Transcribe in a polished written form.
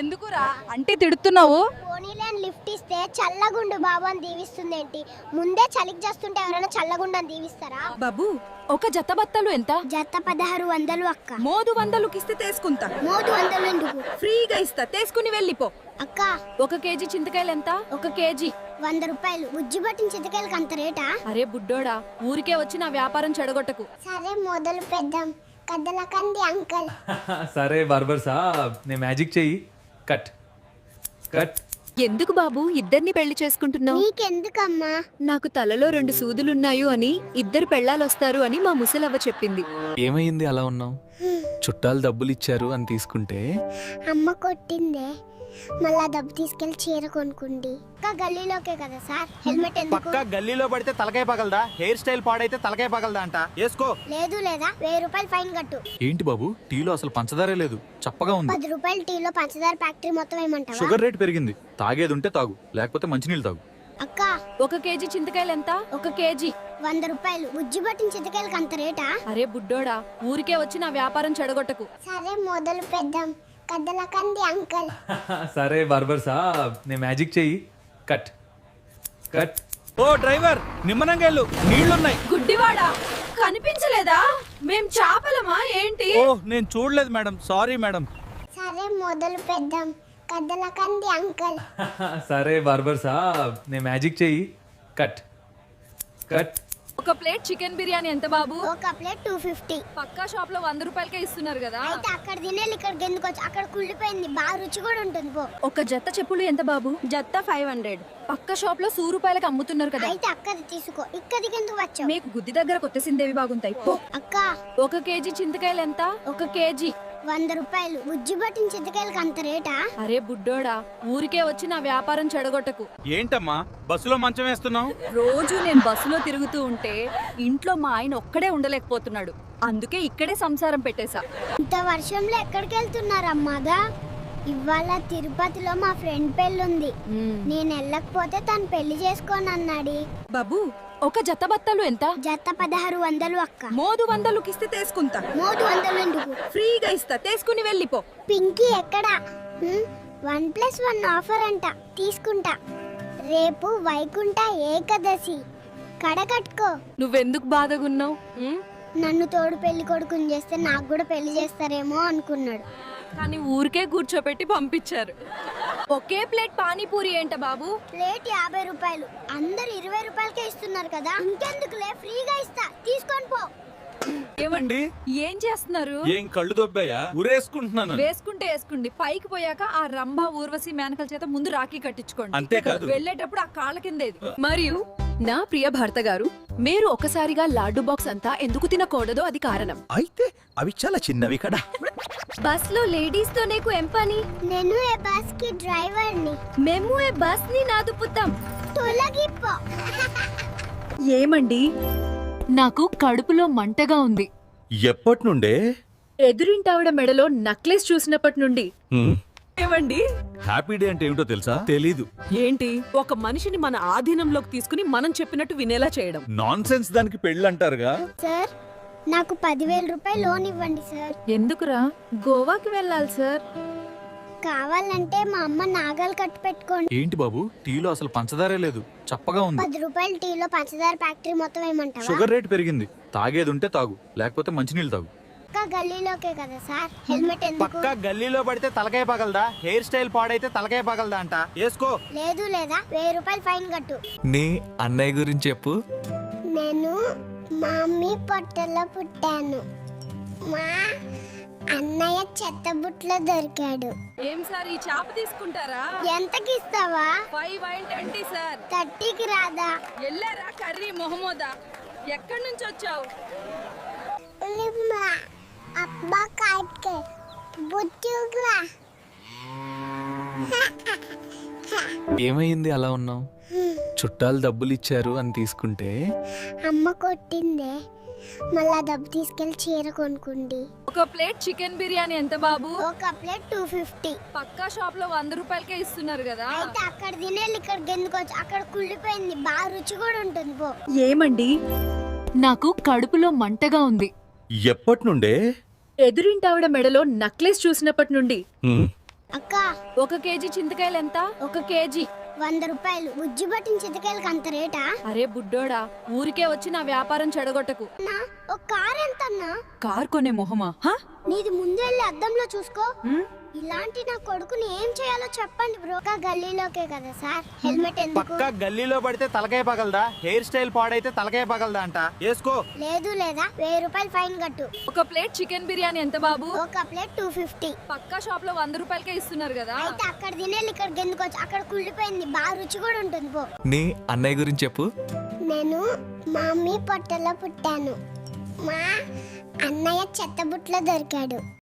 ఎందుకురా అంటే తిడుతున్నావు? పోనీలేని లిఫ్ట్ ఇస్తే చల్లగుండు బాబు అని దీవిస్తుందేంటి? ముందే చలికి చేస్తుంటే ఎవరైనా చల్లగుండని దీవిస్తారా? బాబు ఒక జత బత్తలు ఎంత? జత 1600 అక్క. మోదు 100కి ఇస్తే తీసుకుంటా. 300 ఎందుకు? ఫ్రీగా ఇస్తా, తీసుకుని వెళ్ళిపో. అక్క 1 కేజీ చింతకాయలు ఎంత? 1 కేజీ 100 రూపాయలు. బుజ్జి పట్టిన చింతకాయలకి అంత రేటా? అరే బుడ్డోడా, ఊరికే వచ్చి నా వ్యాపారం చెడగొట్టకు. సరే మొదలు పెద్దాం. కద్దల కంది అంకల్. సరే బార్బర్ సాబ్, నేను మ్యాజిక్ చెయ్యి. Cut cut. ఎందుకు బాబు ఇద్దరిని పెళ్లి చేసుకుంటున్నావు? నీకెందుకమ్మా? నాకు తలలో 2 సూదులున్నాయి అని, 2 పెళ్ళాలొస్తారు అని మా ముసలవ్వ చెప్పింది. ఏమైంది అలా ఉన్నావు? చుట్టాలు డబ్బులు ఇచ్చారు అని తీసుకుంటే అమ్మ కొట్టిందే. మళ్ళా డబ్బు తీసుకెళ్లి చీర కొనుక్కుండి. ఇంకా గల్లీలోకే కదా సార్. హెల్మెట్ ఎందుకు? పక్కా గల్లీలో పడితే తలకాయ పగలదా? హెయిర్ స్టైల్ పాడైతే తలకాయ పగలదా అంట. వేసుకో. లేదు లేదా 1000 రూపాయలు ఫైన్ కట్టు. ఏంటి బాబు, టీలో అసలు పంచదారే లేదు, చప్పగా ఉంది. 10 రూపాయల టీలో పంచదార ఫ్యాక్టరీ మొత్తం ఏమంటావా? షుగర్ రేట్ పెరిగింది, తాగేది ఉంటే తాగు, లేకపోతే మంచినీళ్ళు తాగు. అక్క 1 కేజీ చింతకాయలు ఎంత? 1 కేజీ 100 రూపాయలు. బుజ్జి పట్టిన చింతకాయలకి అంత రేటా? అరే బుడ్డోడా, ఊరికే వచ్చి నా వ్యాపారం చెడగొట్టకు. సరే మొదలు పెద్దాం. కద్దల కంది అంకల్. సరే బార్బర్ సాబ్, నేను మ్యాజిక్ చెయ్యి. Cut cut. ఓ డ్రైవర్, నిమ్మనంగా వెళ్ళు, నీళ్లున్నాయి. గుడ్డివాడా, కనిపించలేదా? మేం చాపలమా ఏంటి? ఓ నేను చూడలేదు మేడం, సారీ మేడం. సరే మొదలు పెద్దాం. కద్దల కంది అంకల్. సరే బార్బర్ సాబ్, నేను మ్యాజిక్ చెయ్యి. Cut cut. 1 plate chicken biryani ఎంత బాబు? ఒక ప్లేట్ 250. పక్కా షాప్ లో 100 రూపాయలకే ఇస్తున్నారు కదా. అయితే అక్కడ తినేళ్ళు ఇక్కడికి ఎందుకు వచ్చి? అక్కడ కుళ్ళిపోయింది, బాగా రుచి కూడా ఉంటుంది పో. 1 జత చెప్పులు ఎంత బాబు? జత 500. పక్క షాప్ లో 100 రూపాయలకి అమ్ముతున్నారు కదా. అయితే అక్కది తీసుకో, ఇక్కడికి ఎందుకు వచ్చావు? మీకు గుద్ది దగ్గర కొత్తసిందేవి బాగుంటాయి. పో. అక్క 1 కేజీ చింతకాయలు ఎంత? 1 కేజీ 100 రూపాయలు. బుజ్జి పట్టిన చింతకాయలకి అంత రేటా? అరే బుడ్డోడా, ఊరికే వచ్చి నా వ్యాపారం చెడగొట్టకు. ఏంటమ్మా బస్సులో మంచం వేస్తున్నావు? రోజు నేను బస్సులో తిరుగుతూ ఉంటే ఇంట్లో మా ఆయన ఒక్కడే ఉండలేకపోతున్నాడు. అందుకే ఇక్కడే సంసారం పెట్టేశా. ఇంత వర్షంలో ఎక్కడికి వెళ్తున్నారమ్మాగా? ఇవాళ తిరుపతిలో మా ఫ్రెండ్ పెళ్ళుంది. నేను వెళ్ళకపోతే తను పెళ్లి చేసుకోను అన్నాడు. బాబు 1 జత బత్తలు ఎంత? జత 1600 అక్క. మోదు 100కి ఇస్తే తీసుకుంటా. 300 ఎందుకు? ఫ్రీగా ఇస్తా, తీసుకుని వెళ్ళిపో. పింకీ ఎక్కడా? 1+1 ఆఫర్ అంట, తీసుకుంటా. రేపు వైకుంఠ ఏకాదశి, కడకట్టుకో. నువ్వెందుకు బాధగున్నావు? నన్ను తోడు పెళ్లి కొడుకుని చేస్తే నాకు కూడా పెళ్లి చేస్తారేమో అనుకున్నాడు. కానీ ఊరికే కూర్చోపెట్టి పంపించారు. ఒకే ప్లేట్ పానీపూరి ఏంట బాబు? ప్లేట్ 50 రూపాయలు. అందరు 20 రూపాయలకే ఇస్తున్నారు కదా, ఇంకెందుకులే, ఫ్రీగా ఇస్తా, తీసుకొని పో. ఏమండి, ఏం చేస్తున్నారు? ఏం కళ్ళు దొబ్బాయా? ఉరేసుకుంటున్నాను. వేసుకుంటే వేసుకోండి, పైకి పోయాక ఆ రంభ ఊర్వశి మేనకల చేత ముందు రాఖీ కట్టించుకోండి. అంతేకాదు. వెళ్ళేటప్పుడు ఆ కాళ్ళ కిందేది. మరియు నా ప్రియ భర్త గారు, మీరు ఒకసారిగా లాడ్డు బాక్స్ అంతా ఎందుకు తినకూడదో అది కారణం. అయితే అవి చాలా చిన్నవి కదా. బస్ లో లేడీస్ తో నీకు ఏం పని? నేను ఏ బస్ కి డ్రైవర్ ని. మేము ఏ బస్ ని నాదుపుతాం. తొలగిపో. ఏమండి, నాకు కడుపులో మంటగా ఉంది. ఎప్పటి నుండే? ఎదురింటావిడ మెడలో నక్లెస్ చూసినప్పటి నుండి. ఏమండి, హ్యాపీ డే అంటే ఏమిటో తెలుసా? తెలీదు. ఏంటి, ఒక మనిషిని మన ఆధీనంలోకి తీసుకుని మనం చెప్పినట్టు వినేలా చేయడం. నాన్ సెన్స్ దానికి పెళ్ళి అంటారుగా. సార్ నాకు 10,000 రూపాయలు లోన్ ఇవ్వండి సార్. ఎందుకురా? గోవాకి వెళ్ళాలి సార్. కావాలంటే మా అమ్మ నాగలు కట్టు పెట్టుకోండి. ఏంటి బాబు, టీలో అసలు పంచదారే లేదు, చప్పగా ఉంది. 10 రూపాయల టీలో పంచదార ఫ్యాక్టరీ మొత్తం ఏమంటావా? షుగర్ రేట్ పెరిగింది, తాగేది ఉంటే తాగు, లేకపోతే మంచినీళ్ళు తాగు. ఇంకా గల్లీలోకే కదా సార్. హెల్మెట్ ఎందుకు? పక్కా గల్లీలో పడితే తలకాయ పగలదా? హెయిర్ స్టైల్ పాడైతే తలకాయ పగలదా అంట. వేసుకో. లేదు లేదా 1000 రూపాయలు ఫైన్ కట్టు. నీ అన్నయ్య గురించి చెప్పు. నేను మా మమ్మీ పొట్టలో పుట్టాను. మా అన్నయ్య చెత్తబుట్లో దొరికాడు. ఏం సార్, ఈ చాప తీసుకుంటారా? ఎంతకి ఇస్తావా? 5 and 20 సార్. 30కి రాదా? ఎల్లారా కర్రీ మొహమ్మదా? ఎక్కడి నుంచి వచ్చావు? అబ్బా కాట్కే బుచ్చుగా. ఏమైంది అలా ఉన్నావు? చుట్టాలు డబ్బులు ఇచ్చారు అని తీసుకుంటే అమ్మ కొట్టిందే. మళ్ళా డబ్బు తీసుకెళ్లి చీర కొనుక్కుండి. 1 ప్లేట్ చికెన్ బిర్యానీ ఎంత బాబు? ఒక ప్లేట్ 250. పక్కా షాప్ లో 100 రూపాయలకే ఇస్తున్నారు కదా. అయితే అక్కడ తినేళ్ళు ఇక్కడికి ఎందుకు వచ్చి? అక్కడ కుళ్ళిపోయింది, బాగా రుచి కూడా ఉంటుంది పో. ఏమండి, నాకు కడుపులో మంటగా ఉంది. ఎప్పటి నుండే? ఎదురింటావిడ మెడలో నక్లెస్ చూసినప్పటి నుండి. అక్క ఒక కేజీ చింతకాయలు ఎంత? 1 కేజీ 100 రూపాయలు. గుజ్జు పట్టిన చితకాయలకి అంత రేటా? అరే బుడ్డోడా, ఊరికే వచ్చి నా వ్యాపారం చెడగొట్టకు. అన్నా, ఒక కార్ ఎంత అన్నా? కార్ కొనే మొహమా? నీది ముందు వెళ్ళి అద్దంలో చూసుకో. ఇలాంటి నా కొడుకుని ఏం చేయాలో చెప్పండి బ్రో. ఒక గల్లీలోకే కదా సార్, హెల్మెట్ ఎందుకు? పక్క గల్లీలో పడితే తలకాయ పగలదా? హెయిర్ స్టైల్ పాడైతే తలకాయ పగలదా అంట. వేసుకో. లేదు లేదా 1000 రూపాయలు ఫైన్ కట్టు. ఒక ప్లేట్ చికెన్ బిర్యానీ ఎంత బాబు? ఒక ప్లేట్ 250. పక్కా షాప్ లో 100 రూపాయలకే ఇస్తున్నారు కదా. అయితే అక్కడ తినేళ్ళు ఇక్కడికి ఎందుకు వచ్చి? అక్కడ కుళ్ళిపోయింది, బాగా రుచి కూడా ఉంటుంది పో. నీ అన్నయ్య గురించి చెప్పు. నేను మా మమ్మీ పొట్టలో పుట్టాను. మా అన్నయ్య చెత్తబుట్లో దొరికాడు.